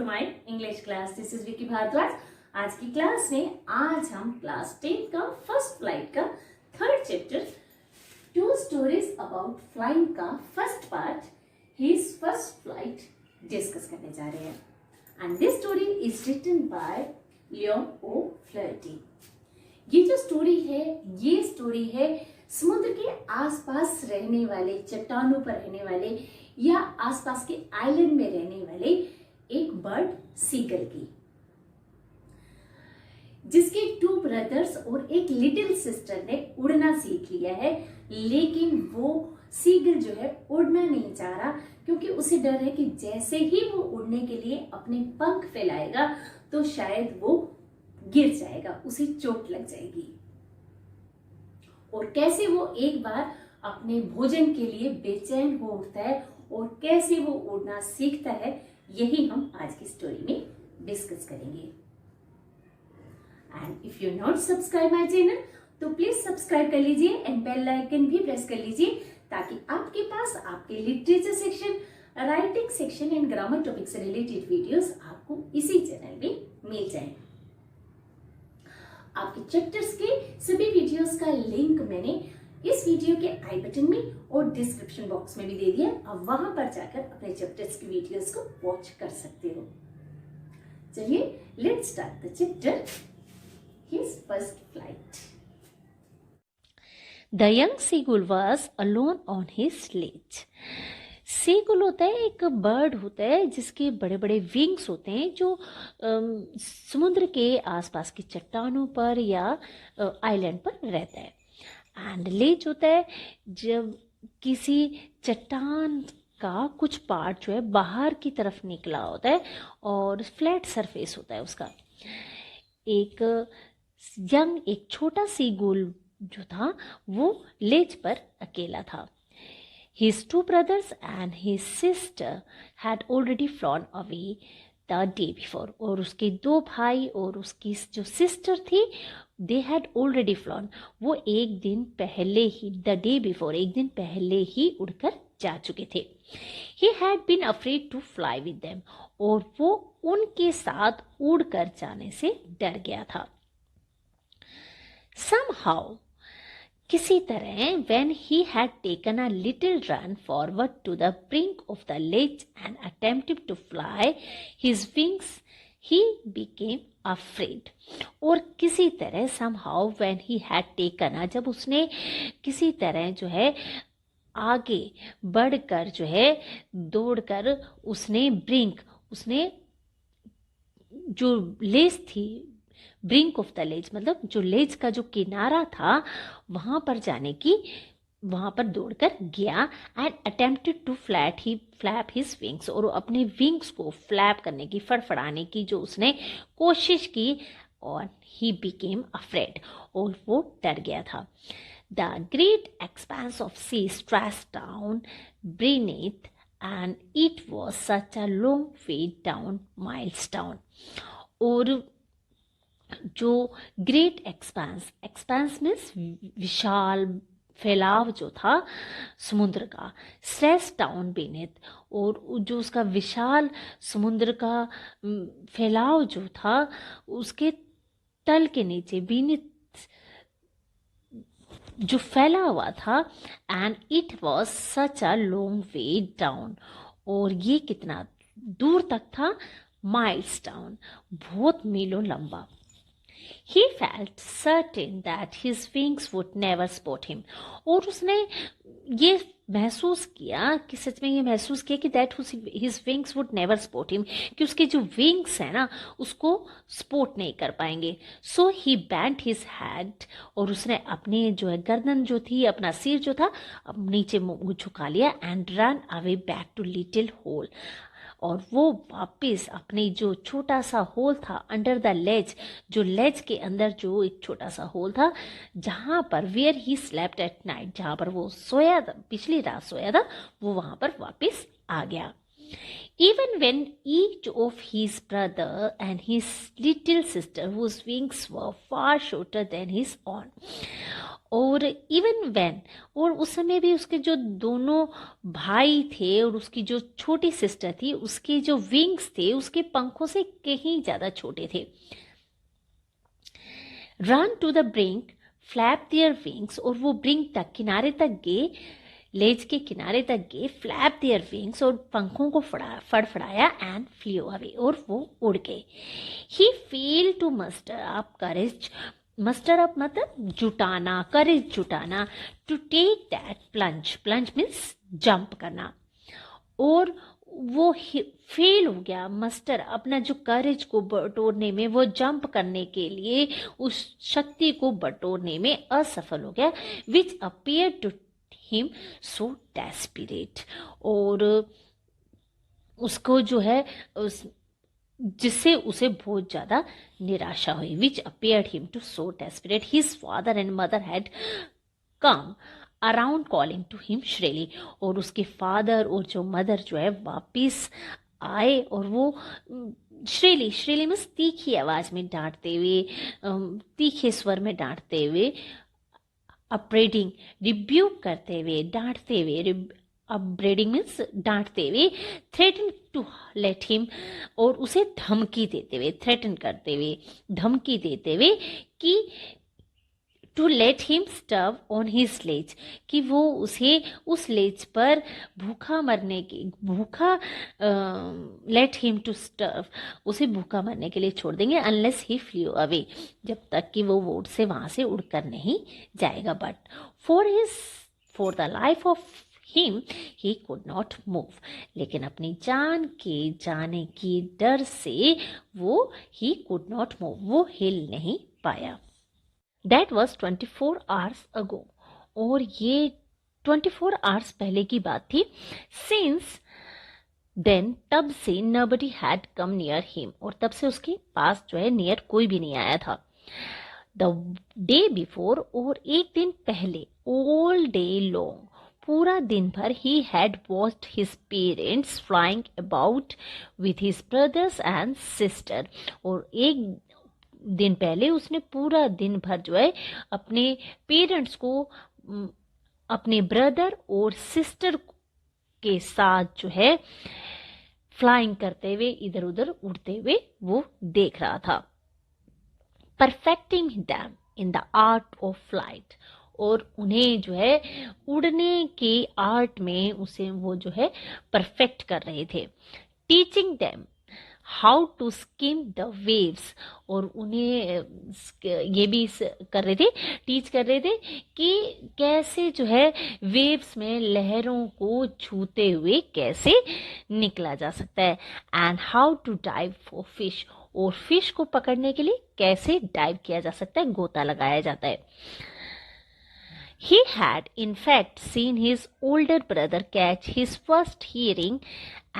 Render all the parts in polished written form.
To my English class. This is Vicky Bhardwaj. आज की class में आज हम क्लास 10 का फर्स्ट फ्लाइट का third chapter two stories about flying का first part his first flight discuss करने जा रहे हैं। And this story is written by Liam O'Flaherty. ये जो स्टोरी है ये स्टोरी है समुद्र के आसपास रहने वाले, चट्टानों पर रहने वाले या आसपास के आइलैंड में रहने वाले एक बर्ड सीगल की, जिसके टू ब्रदर्स और एक लिटिल सिस्टर ने उड़ना सीख लिया है, लेकिन वो सीगल जो है उड़ना नहीं चाह रहा, क्योंकि उसे डर है कि जैसे ही वो उड़ने के लिए अपने पंख फैलाएगा तो शायद वो गिर जाएगा, उसे चोट लग जाएगी। और कैसे वो एक बार अपने भोजन के लिए बेचैन हो उठता है और कैसे वो उड़ना सीखता है, यही हम आज की स्टोरी में डिस्कस करेंगे। And if you not subscribe my channel तो प्लीज सब्सक्राइब कर लीजिए एंड बेल आइकन भी प्रेस कर लीजिए, ताकि आपके पास आपके literature section, writing section and grammar topic से रिलेटेड वीडियोस आपको इसी चैनल में मिल जाए। आपके चैप्टर्स के सभी वीडियोस का लिंक मैंने इस वीडियो के आई बटन में और डिस्क्रिप्शन बॉक्स में भी दे दिया। आप वहां पर जाकर अपने चैप्टर्स की वीडियोस को वॉच कर सकते हो। चलिए let's start the chapter his first flight. The young seagull was alone on his sledge. Seagull होता है एक बर्ड होता है जिसके बड़े बड़े विंग्स होते हैं, जो समुद्र के आसपास की चट्टानों पर या आइलैंड पर रहता है। एंड लेज होता है जब किसी चट्टान का कुछ पार्ट जो है बाहर की तरफ निकला होता है और फ्लैट सरफेस होता है उसका। एक छोटा सीगुल जो था वो लेज पर अकेला था। His two brothers and his sister had already flown away the day before. और उसके दो भाई और उसकी जो सिस्टर थी, they had already flown. वो एक दिन पहले ही, the day before, एक दिन पहले ही उड़कर जा चुके थे। He had been afraid to fly with them. और वो उनके साथ उड़कर जाने से डर गया था। Somehow, किसी तरह, when he had taken a little run forward to the brink of the ledge and attempted to fly his wings, he became afraid. और किसी तरह somehow when he had taken a, जब उसने किसी तरह जो है आगे बढ़कर जो है दौड़कर उसने उसने जो लेज थी, ब्रिंक ऑफ द लेज मतलब जो लेज का जो किनारा था वहां पर दौड़कर गया। And attempted to flap his wings, और अपने विंग्स को फ्लैप करने की, फड़फड़ाने की जो उसने कोशिश की, और ही बिकेम अफ्रेड, और वो डर गया था। The great expanse of sea stretched down beneath, and it was such a long way down, miles down. और जो ग्रेट एक्सपेंस मीन्स विशाल फैलाव जो था समुद्र का, स्ट्रेस डाउन बीनेथ, और जो उसका विशाल समुद्र का फैलाव जो था उसके तल के नीचे, बीनेथ जो फैला हुआ था। And it was such a long way down, और ये कितना दूर तक था, माइल्स डाउन, बहुत मीलों लंबा। He felt certain that his wings would never spot him. और उसने ये महसूस किया कि that his wings would never spot him, कि उसके जो wings है ना उसको spot नहीं कर पाएंगे। So he bent his head, और उसने अपने जो है गर्दन जो थी, अपना सिर जो था नीचे झुका लिया, and ran away back to little hole, और वो वापस अपने जो छोटा सा होल था अंडर द लेज, जो लेज के अंदर जो एक छोटा सा होल था जहाँ पर where he slept at night, जहाँ पर वो सोया था, पिछली रात सोया था, वो वहाँ पर वापस आ गया। Even when each of his brother and his little sister, whose wings were far shorter than his own, और इवन वेन, और उस समय भी उसके जो दोनों भाई थे और उसकी जो छोटी सिस्टर थी, उसके जो विंग्स थे उसके पंखों से कहीं ज़्यादा छोटे थे। Run to the brink, flap their wings, और वो ब्रिंक तक, किनारे तक गए, लेज के किनारे तक गए, फ्लैप देयर विंग्स, और पंखों को फड़फड़ाया, एंड फ्लू अवे, और वो उड़ गए। He fail to muster up courage, muster up मतलब जुटाना, करेज जुटाना, to take that plunge, plunge means jump करना, और वो फेल हो गया मस्टर अपना जो करेज को बटोरने में, वो जंप करने के लिए उस शक्ति को बटोरने में असफल हो गया, which appear to him so desperate, और उसको जो है जिससे उसे बहुत ज़्यादा निराशा हुई, which appeared him to so desperate, his father and mother had come around calling to him shrilly, और उसके फादर और जो मदर जो है वापिस आए, और वो श्रेली, श्रेली मीन्स तीखी आवाज में डांटते हुए, तीखे स्वर में डांटते हुए, अपरेडिंग रिब्यूक करते हुए, डांटते हुए, अपब्रेडिंग मीन्स डांटते हुए, थ्रेटन टू लेट हिम, और उसे धमकी देते हुए, थ्रेटन करते हुए, धमकी देते हुए कि to let him starve on his ledge, कि वो उसे उस लेज पर भूखा मरने की, भूखा लेट हिम टू स्टव, उसे भूखा मरने के लिए छोड़ देंगे, अनलेस ही फ्लू अवे, जब तक कि वो वोट से वहां से उड़कर नहीं जाएगा, but for the life of him he could not move, लेकिन अपनी जान के जाने की डर से वो ही कुड नॉट मूव, वो हिल नहीं पाया। That was 24 hours ago, और ये 24 hours पहले की बात थी। Since then, तब से nobody had come near him, और तब से उसके पास जो है नियर कोई भी नहीं आया था। The day before, और एक दिन पहले, all day long, पूरा दिन भर he had watched his parents flying about with his brothers and sister, और एक दिन पहले उसने पूरा दिन भर जो है अपने पेरेंट्स को अपने ब्रदर और सिस्टर के साथ जो है फ्लाइंग करते हुए, इधर उधर उड़ते हुए वो देख रहा था। Perfecting them in the art of flight, और उन्हें जो है उड़ने के आर्ट में उसे वो जो है परफेक्ट कर रहे थे। Teaching them how to skim the waves, और उन्हें ये भी कर रहे थे, टीच कर रहे थे कि कैसे जो है वेव्स में लहरों को छूते हुए कैसे निकला जा सकता है, and how to dive for fish, और फिश को पकड़ने के लिए कैसे डाइव किया जा सकता है, गोता लगाया जाता है। He had in fact seen his older brother catch his first hearing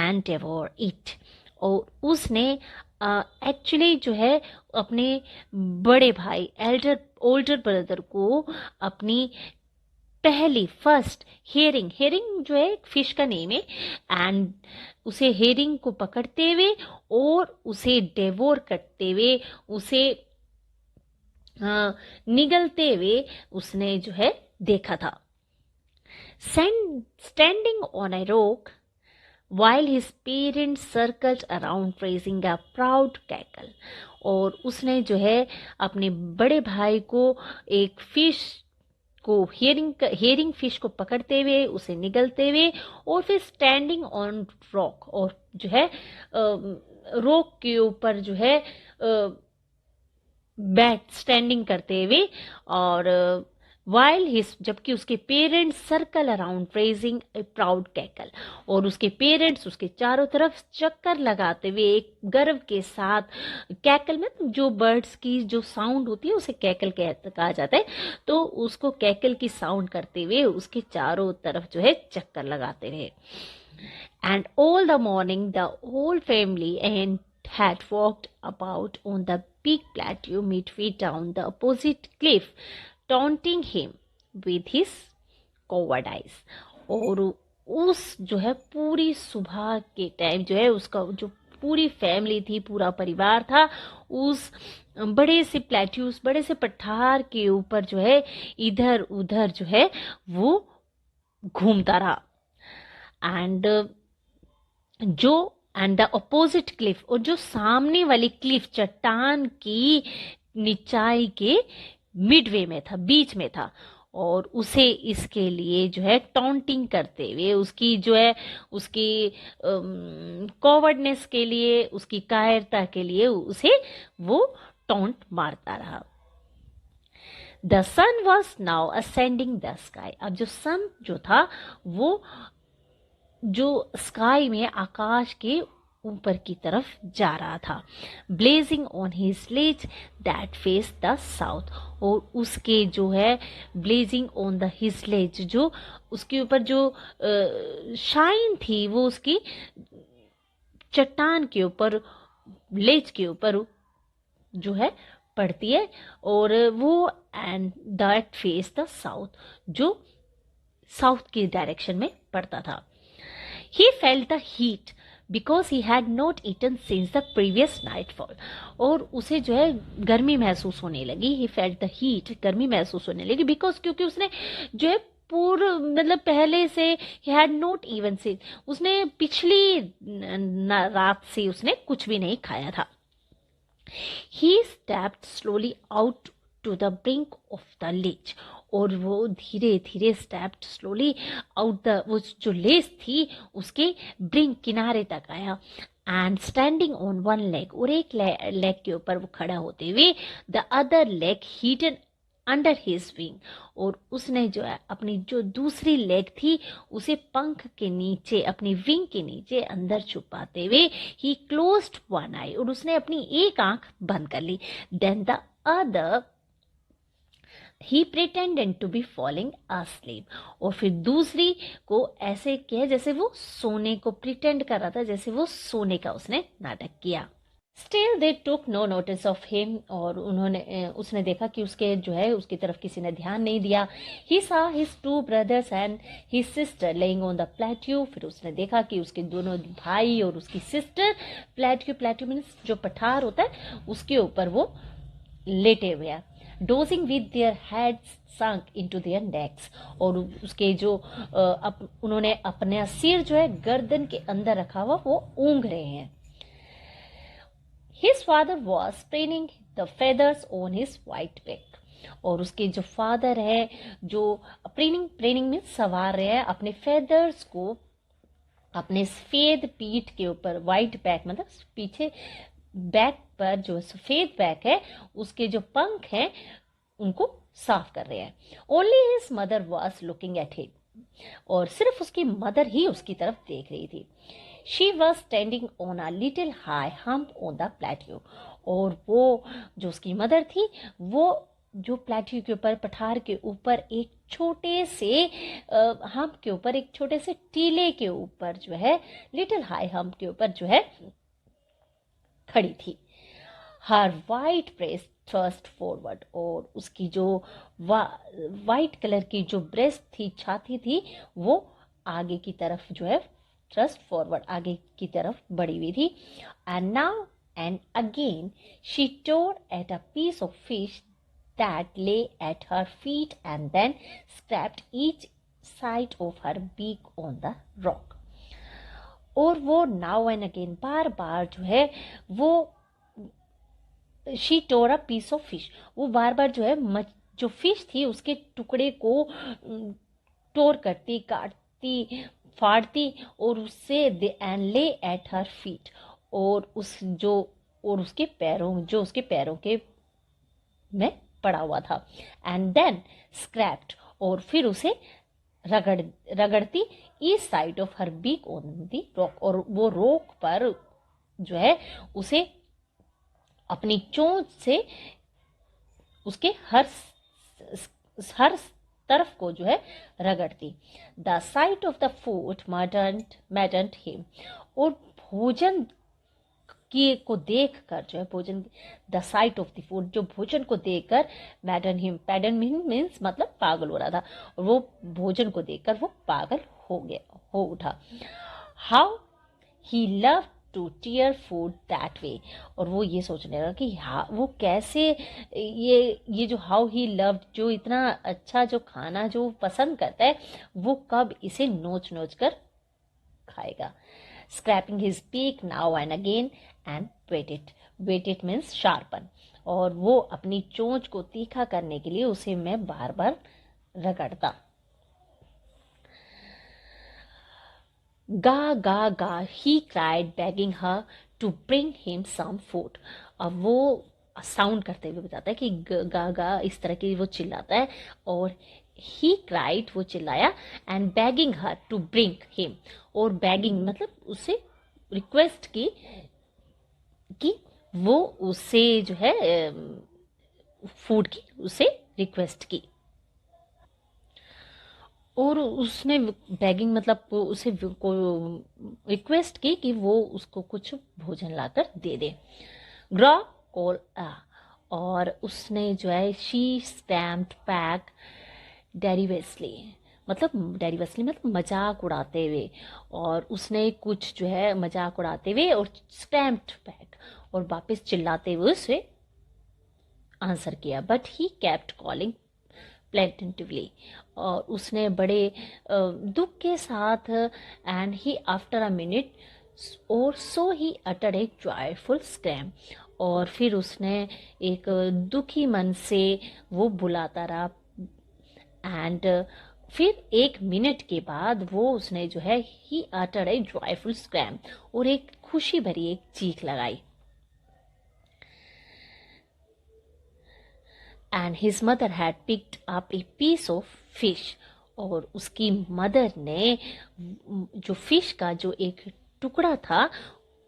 and devour it, और उसने एक्चुअली जो है अपने बड़े भाई ओल्डर ब्रदर को अपनी पहली फर्स्ट हेरिंग, हेरिंग जो है फिश का नेम है, एंड उसे हेरिंग को पकड़ते हुए और उसे डेवोर करते हुए, उसे निगलते हुए उसने जो है देखा था। Standing on a rock while his parents circled around raising a proud cackle, और उसने जो है अपने बड़े भाई को एक फिश को हेरिंग फिश को पकड़ते हुए, उसे निगलते हुए, और फिर स्टैंडिंग ऑन रॉक, और जो है रॉक के ऊपर जो है बैठ स्टैंडिंग करते हुए, और वाइल हिज, जबकि उसके पेरेंट्स सर्कल अराउंड रेजिंग ए प्राउड कैकल, और उसके पेरेंट्स उसके चारों तरफ चक्कर लगाते हुए एक गर्व के साथ, कैकल में जो बर्ड्स की जो साउंड होती है उसे कैकल कहा जाता है, तो उसको कैकल की साउंड करते हुए उसके चारों तरफ जो है चक्कर लगाते रहे। And all the morning the whole family and had walked about on the big plateau midway down the opposite cliff, taunting him with his coward eyes, और उस जो है पूरी सुबह के टाइम जो है उसका जो पूरी फैमिली थी, पूरा परिवार था, उस बड़े से प्लेट्यू, उस बड़े से पठार के ऊपर जो है इधर उधर जो है वो घूमता रहा। एंड जो एंड द अपोजिट क्लिफ, और जो सामने वाली क्लिफ चट्टान की निचाई के मिडवे में था, बीच में था, और उसे इसके लिए जो है टॉन्टिंग करते हुए, उसकी जो है उसकी कॉवर्डनेस के लिए, उसकी कायरता के लिए उसे वो टॉन्ट मारता रहा। The sun was now ascending the sky. अब जो सन जो था वो जो स्काई में, आकाश के ऊपर की तरफ जा रहा था। Blazing on his sledge that face the south, और उसके जो है blazing on the his sledge, जो उसके ऊपर जो शाइन थी वो उसकी चट्टान के ऊपर, लेज के ऊपर जो है पड़ती है, और वो and that face the south, जो साउथ की डायरेक्शन में पड़ता था। He felt the heat because he had not eaten since the previous nightfall. और उसे जो है गर्मी महसूस होने लगी। He felt the heat, गर्मी महसूस होने लगी, because क्योंकि उसने जो है मतलब पहले से he had not even seen, उसने पिछली रात से उसने कुछ भी नहीं खाया था। He stepped slowly out to the brink of the ledge, और वो धीरे धीरे स्टेप्ड स्लोली आउट द, वो जो लेस थी उसके ब्रिंक, किनारे तक आया। And standing on one leg, और एक लेग के ऊपर वो खड़ा होते हुए, the other leg hidden under his wing, और उसने जो है अपनी जो दूसरी लेग थी उसे पंख के नीचे, अपनी विंग के नीचे अंदर छुपाते हुए, ही क्लोज्ड वन आई, और उसने अपनी एक आंख बंद कर ली। Then the other he pretended to be falling asleep, और फिर दूसरी को ऐसे किया जैसे वो सोने को प्रिटेंड कर रहा था, जैसे वो सोने का उसने नाटक किया। Still they took no notice of him, और उसने देखा कि उसके जो है उसकी तरफ किसी ने ध्यान नहीं दिया। He saw his two brothers and his sister laying on the plateau, फिर उसने देखा कि उसके दोनों भाई और उसकी सिस्टर प्लेट्यू मीन्स जो पठार होता है उसके ऊपर वो लेटे हुए हैं। Dosing with their heads sunk into their next, और उसके जो उन्होंने अपना सिर जो है गर्दन के अंदर रखा हुआ वो ऊँघ रहे हैं। His father was preening the feathers on his white back, और उसके जो फादर है जो प्रीनिंग में सवार रहे हैं अपने फेदर्स को अपने सफेद पीठ के ऊपर। व्हाइट बैक मतलब पीछे बैक पर जो सफेद बैक है उसके जो पंख हैं उनको साफ कर रहे हैं। Only his mother was looking at him, और सिर्फ उसकी मदर ही उसकी तरफ देख रही थी। She was standing on a little high hump on the plateau, और वो जो उसकी मदर थी वो जो प्लेट्यू के ऊपर, पठार के ऊपर एक छोटे से हम्प के ऊपर, एक छोटे से टीले के ऊपर जो है, लिटिल हाई हम्प के ऊपर जो है खड़ी थी। हर वाइट ब्रेस्ट थ्रस्ट फॉरवर्ड, और उसकी जो वाइट कलर की जो ब्रेस्ट थी, छाती थी, वो आगे की तरफ जो है थ्रस्ट फॉरवर्ड, आगे की तरफ बढ़ी हुई थी। And now and again she tore at a piece of fish that lay at her feet and then scraped each side of her beak on the rock, और वो नाउ एंड अगेन बार बार जो है वो she tore a piece of fish, वो बार बार जो है जो फिश थी उसके टुकड़े को टोर करती, काटती, फाड़ती, और उससे एंड ले एट हर फीट, और उसके पैरों, जो उसके पैरों के में पड़ा हुआ था। एंड देन स्क्रैप्ड, और फिर उसे रगड़ती each side of her beak on the rock, और वो रॉक पर जो है उसे अपनी चोंच से उसके हर तरफ को जो है रगड़ती। The sight of the food maddened him, और भोजन को देख कर जो है, भोजन, the sight of the food, जो भोजन को देखकर मैडन हिम, पैडन मीन्स मतलब पागल हो रहा था, और वो भोजन को देखकर वो पागल हो उठा। How he love to tear food that way. और वो ये सोचने लगा कि हाँ वो कैसे ये जो how he loved, जो इतना अच्छा जो खाना जो पसंद करता है, वो कब इसे नोच नोच कर खाएगा. Scraping his beak now and again and wet it. Wet it means sharpen. और वो अपनी चोंच को तीखा करने के लिए उसे मैं बार बार रगड़ता. गा गा गा he cried begging her to bring him some food. अब वो साउंड करते हुए बताता है कि गा गा इस तरह की वो चिल्लाता है, और he cried वो चिल्लाया, and begging her to bring him, और begging मतलब उसे रिक्वेस्ट की कि वो उसे जो है फूड की उसे रिक्वेस्ट की. और उसने बेगिंग मतलब उसे को रिक्वेस्ट की कि वो उसको कुछ भोजन लाकर दे दे. ग्रा कॉल आ, और उसने जो है शी स्टैम्प्ड बैक डेरिवेसली मतलब मजाक उड़ाते हुए, और उसने कुछ जो है मजाक उड़ाते हुए और स्टैम्प्ड बैक और वापस चिल्लाते हुए उसे आंसर किया. But he kept calling plaintively, और उसने बड़े दुख के साथ, and he after a minute और so he uttered a joyful scream, और फिर उसने एक दुखी मन से वो बुलाता रहा. एंड फिर 1 मिनट के बाद वो उसने जो है ही अटर्ड ए जॉयफुल स्क्रैम, और एक खुशी भरी एक चीख लगाई. And his mother had picked up a piece of fish, और उसकी मदर ने जो फिश का जो एक टुकड़ा था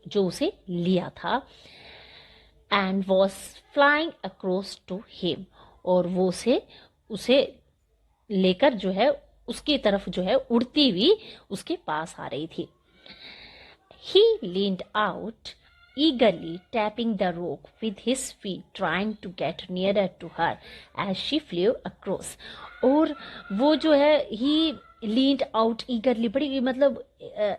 जो उसे लिया था. And was flying across to him, और वो उसे लेकर जो है उसकी तरफ जो है उड़ती हुई उसके पास आ रही थी. He leaned out eagerly, tapping the rock with his feet, trying to get nearer to her as she flew across. और वो जो है he leaned out eagerly, बड़ी मतलब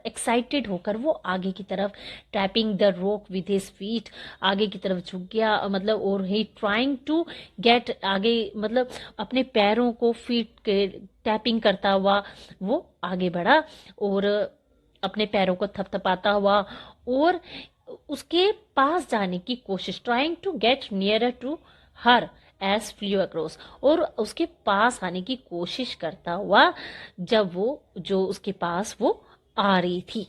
एक्साइटेड होकर वो आगे की तरफ tapping the rock with his feet, आगे की तरफ झुक गया मतलब. और ही ट्राइंग टू गेट आगे मतलब अपने पैरों को फीट के टैपिंग करता हुआ वो आगे बढ़ा, और अपने पैरों को थपथपाता हुआ और उसके पास जाने की कोशिश, trying to get nearer to her as flew across, और उसके पास आने की कोशिश करता हुआ जब वो जो उसके पास वो आ रही थी.